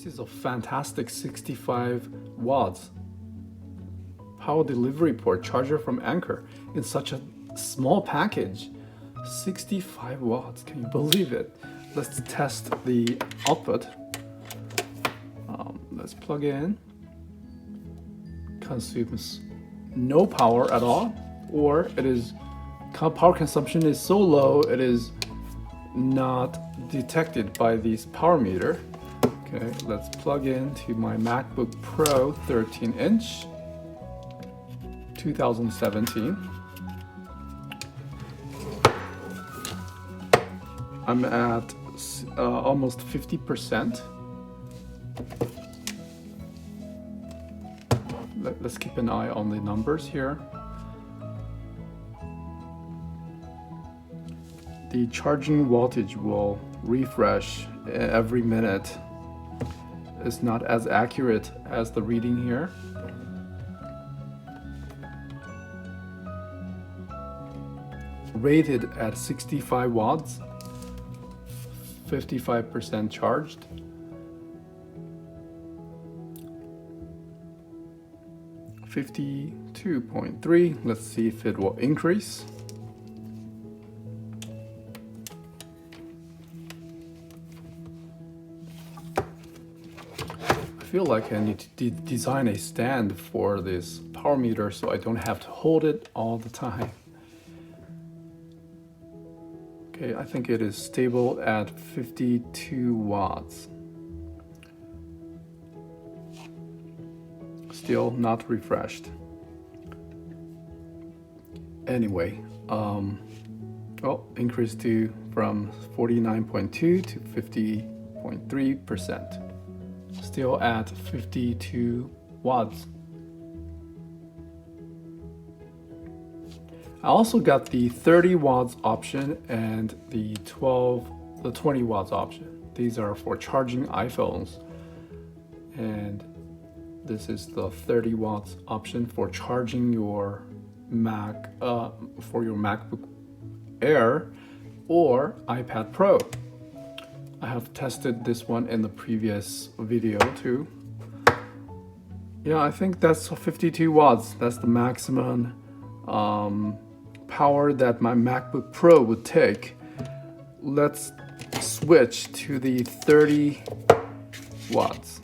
This is a fantastic 65 watts power delivery port charger from Anker in such a small package. 65 watts, can you believe it? Let's test the output. Let's plug in. Consumes no power at all, or it is power consumption is so low it is not detected by this power meter. Okay, let's plug into my MacBook Pro 13-inch 2017. I'm at almost 50%. Let's keep an eye on the numbers here. The charging wattage will refresh every minute. It's not as accurate as the reading here. Rated at 65 watts, 55% charged. $52.3. Let's see if it will increase. I feel like I need to design a stand for this power meter so I don't have to hold it all the time. Okay, I think it is stable at 52 watts. Still not refreshed. Anyway, increased from 49.2 to 50.3%. Still at 52 watts. I also got the 30 watts option and the 20 watts option. These are for charging iPhones. And this is the 30 watts option for charging your for your MacBook Air or iPad Pro. I have tested this one in the previous video too. Yeah, I think that's 52 watts. That's the maximum power that my MacBook Pro would take. Let's switch to the 30 watts.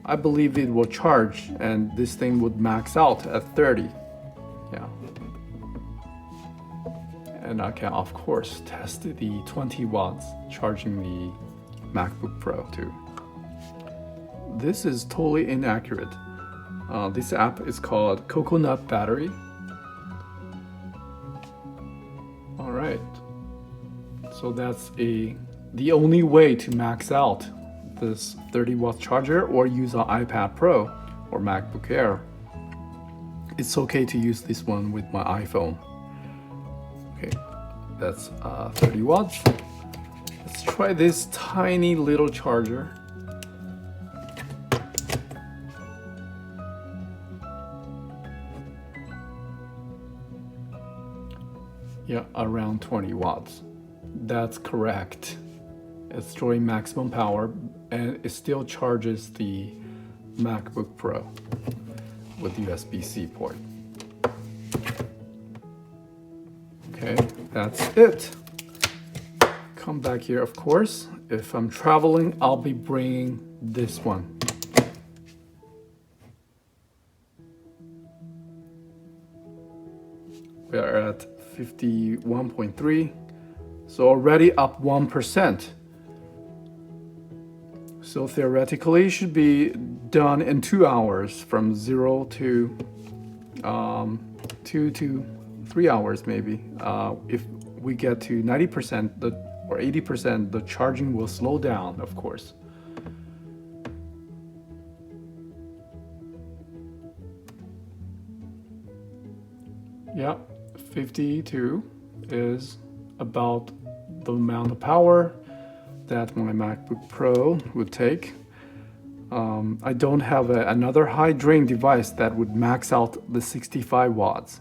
I believe it will charge and this thing would max out at 30. Yeah. And I can of course test the 20 watts charging the MacBook Pro too. This is totally inaccurate. This app is called Coconut Battery. All right. So that's the only way to max out this 30 watt charger or use an iPad Pro or MacBook Air. It's okay to use this one with my iPhone. Okay, that's 30 watts. Let's try this tiny little charger. Yeah, around 20 watts. That's correct. It's drawing maximum power and it still charges the MacBook Pro with USB-C port. Okay, that's it. Come back here, of course. If I'm traveling, I'll be bringing this one. We are at 51.3, so already up 1%. So theoretically, it should be done in 2 hours, from 0 to 2 to 3 hours maybe. If we get to 90% or 80%, the charging will slow down, of course. Yeah, 52 is about the amount of power that my MacBook Pro would take. I don't have another high drain device that would max out the 65 watts.